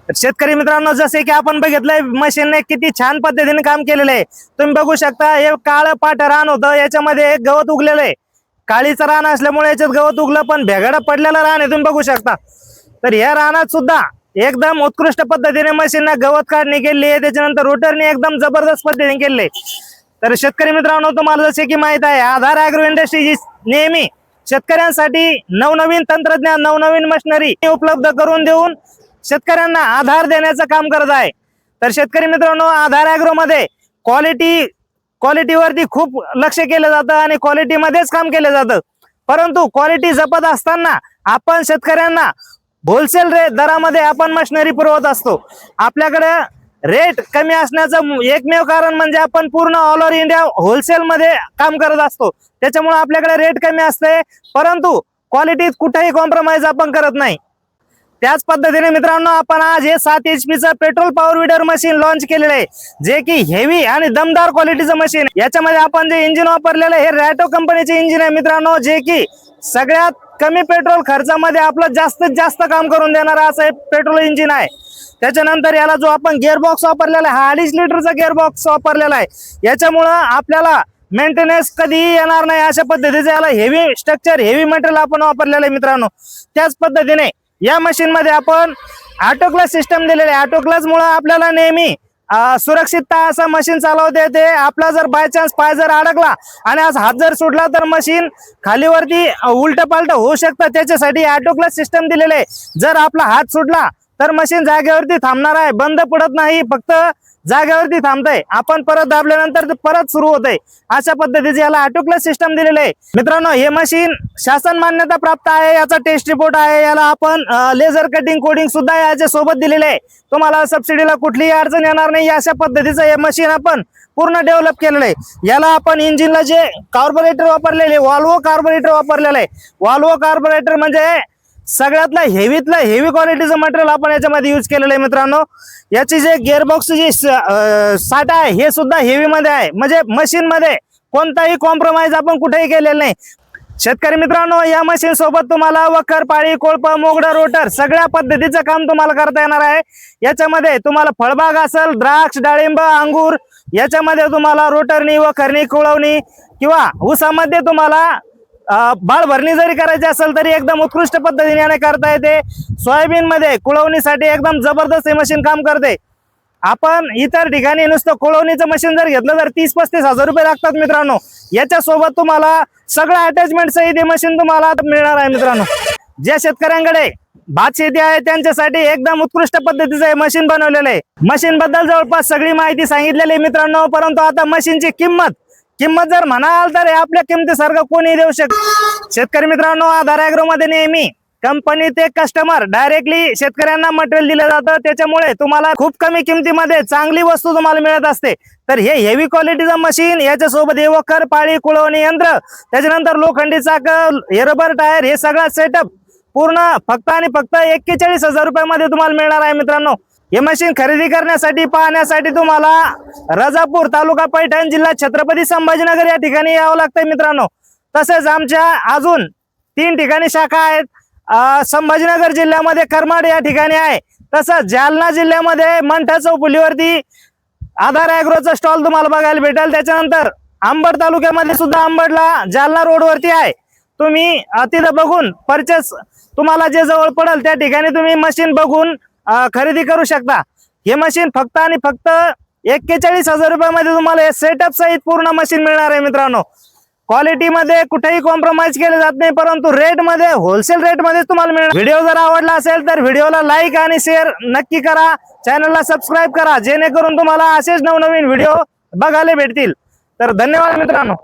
तर शेतकरी मित्रांनो, जसे की आपण बघितलंय मशीनने किती छान पद्धतीने काम केलेलं आहे। तुम्ही बघू शकता, हे काळं पाट रान होतं, याच्यामध्ये एक गवत उगलेलं आहे। काळीचं रान असल्यामुळे याच्यात गवत उगलं, पण भेगाडा पडलेलं रान आहे, तुम्ही बघू शकता। तर या रानात सुद्धा एकदम उत्कृष्ट पद्धतीने मशीनने गवत काढणी केली आहे, त्याच्यानंतर रोटरने एकदम जबरदस्त पद्धतीने केले। तर शेतकरी मित्रांनो, तुम्हाला जसे की माहित आहे, आधार ॲग्रो इंडस्ट्री नेहमी शेतकऱ्यांसाठी नवनवीन तंत्रज्ञान, नवनवीन मशिनरी उपलब्ध करून देऊन शेतकऱ्यांना आधार देण्याचं काम करत आहे। तर शेतकरी मित्रांनो, आधार ॲग्रो मध्ये क्वालिटीवरती खूप लक्ष केलं जातं आणि क्वालिटीमध्येच काम केलं जातं। परंतु क्वालिटी जपत असताना आपण शेतकऱ्यांना होलसेल दरामध्ये आपण मशिनरी पुरवत असतो। आपल्याकडे रेट कमी असण्याचं एकमेव कारण म्हणजे आपण पूर्ण ऑल ओव्हर इंडिया होलसेल मध्ये काम करत असतो, त्याच्यामुळे आपल्याकडे रेट कमी असते, परंतु क्वालिटीत कुठेही कॉम्प्रोमाइज आपण करत नाही। त्याच पद्धतीने मित्रांनो, आपण आज हे 7 HP चं petrol power weeder machine launch केलेलं आहे, जे की हेवी आणि दमदार क्वालिटीचं मशीन। याच्यामध्ये आपण जे इंजिन वापरलेलं आहे, हे रॅटो कंपनीचे इंजिन आहे मित्रांनो, जे की सगळ्यात कमी पेट्रोल खर्चामध्ये आपलं जास्तीत जास्त काम करून देणारा असं हे पेट्रोल इंजिन आहे। त्याच्यानंतर याला जो आपण गिअरबॉक्स वापरलेला आहे, हा 2.5 लिटरचा गिअरबॉक्स वापरलेला आहे। याच्यामुळं आपल्याला मेंटेनन्स कधीही येणार नाही, अशा पद्धतीचं याला हेवी स्ट्रक्चर, हेवी मटेरियल आपण वापरलेलं आहे मित्रांनो। त्याच पद्धतीने या मशीन मध्ये आपण ऑटो क्लच सिस्टम दिलेले आहे। ऑटो क्लच मुळे आपल्याला नेहमी सुरक्षितता असं मशीन चालवता येते। आपला जर बाय चान्स पाय जर अडकला आणि आज हात जर सुटला तर मशीन खालीवरती उलट पालट होऊ शकतं, त्याच्यासाठी ऑटो क्लच सिस्टम दिलेले आहे। जर आपला हात सुटला तर मशीन जागेवरती थांबणार आहे, बंद पडत नाही, फक्त जागेवरती थांबतंय, आपण परत दाबल्यानंतर परत सुरू होतंय, अशा पद्धतीचे याला ऑटो क्लच सिस्टम दिलेले आहे मित्रांनो। हे मशीन शासन मान्यता प्राप्त आहे, याचा टेस्ट रिपोर्ट आहे। याला आपण लेझर कटिंग कोडिंग सुद्धा याच्या सोबत दिलेले आहे, तुम्हाला सबसिडीला कुठलीही अडचण येणार नाही, अशा पद्धतीचं हे मशीन आपण पूर्ण डेव्हलप केलेलं आहे। याला आपण इंजिनला जे कार्बोरेटर वापरलेले, वॉल्वो कार्बोरेटर वापरलेलं आहे। वॉल्वो कार्बोरेटर म्हणजे सगळ्यातला हेवीतला हेवी क्वालिटीचं मटेरियल आपण याच्यामध्ये यूज केलेलं आहे मित्रांनो। याची जे गिअरबॉक्स जी साठा आहे, हे सुद्धा हेवी मध्ये आहे, म्हणजे मशीन मध्ये कोणताही कॉम्प्रोमाइज आपण कुठेही केलेलं नाही। शेतकरी मित्रांनो, या मशीन सोबत तुम्हाला वखर, पाळी, कोळप, मोगडा, रोटर सगळ्या पद्धतीचं काम तुम्हाला करता येणार आहे। याच्यामध्ये तुम्हाला फळबाग असेल, द्राक्ष, डाळिंब, अंगूर, याच्यामध्ये तुम्हाला रोटरनी, वखरनी, कुळवणी किंवा ऊसामध्ये तुम्हाला बाळ भरणी जरी करायची असेल तरी एकदम उत्कृष्ट पद्धतीने याने करता येते। सोयाबीन मध्ये कुळवणीसाठी एकदम जबरदस्त हे मशीन काम करते। आपण इतर ठिकाणी नुसतं कुळवणीचं मशीन जर घेतलं तर 30-35 हजार रुपये लागतात मित्रांनो। याच्या सोबत तुम्हाला सगळं अटॅचमेंट सहित हे मशीन तुम्हाला मिळणार आहे मित्रांनो। ज्या शेतकऱ्यांकडे भात शेती आहे त्यांच्यासाठी एकदम उत्कृष्ट पद्धतीचं हे मशीन बनवलेलं आहे। मशीन बद्दल जवळपास सगळी माहिती सांगितलेली आहे मित्रांनो, परंतु आता मशीनची किंमत जर म्हणाल तर आपल्या किमतीसारखं कोणी देऊ शकत। शेतकरी मित्रांनो, आधार ॲग्रो मध्ये नेहमी कंपनी ते कस्टमर डायरेक्टली शेतकऱ्यांना मटेरियल दिलं जातं, त्याच्यामुळे तुम्हाला खूप कमी किमतीमध्ये चांगली वस्तू तुम्हाला मिळत असते। तर हे हेवी क्वालिटीचं मशीन, याच्यासोबत हे वखर, पाळी, कुळवणी यंत्र, त्याच्यानंतर लोखंडी चाक, हे रबर टायर, हे सगळा सेटअप पूर्ण फक्त आणि फक्त 41,000 रुपयामध्ये तुम्हाला मिळणार आहे मित्रांनो। हे मशीन खरेदी करण्यासाठी, पाहण्यासाठी तुम्हाला राजापूर, तालुका पैठण, जिल्हा छत्रपती संभाजीनगर या ठिकाणी यावं लागतंय मित्रांनो। तसेच आमच्या अजून 3 ठिकाणी शाखा आहेत। संभाजीनगर जिल्ह्यामध्ये करमाड या ठिकाणी आहे, तसंच जालना जिल्ह्यामध्ये मंठा चौफुलीवरती आधार ॲग्रोचा स्टॉल तुम्हाला बघायला भेटेल। त्याच्यानंतर अंबड तालुक्यामध्ये सुद्धा अंबडला जालना रोडवरती आहे, तुम्ही तिथं बघून परचेस तुम्हाला जे जवळ पडेल त्या ठिकाणी तुम्ही मशीन बघून खरेदी करू शकता। हे मशीन फक्त आणि फक्त 41,000 रुपयामध्ये तुम्हाला हे सेटअप सहित पूर्ण मशीन मिळणार आहे मित्रांनो। क्वालिटी मध्ये कुठेही कॉम्प्रोमाइज केले जात नाही, परंतु रेट मध्ये होलसेल रेट मध्ये तुम्हाला मिळणार। व्हिडिओ जर आवडला असेल तर व्हिडिओला लाईक आणि शेअर नक्की करा, चॅनलला सबस्क्राईब करा, जेणेकरून तुम्हाला असेच नवनवीन व्हिडिओ बघायला भेटतील। तर धन्यवाद मित्रांनो।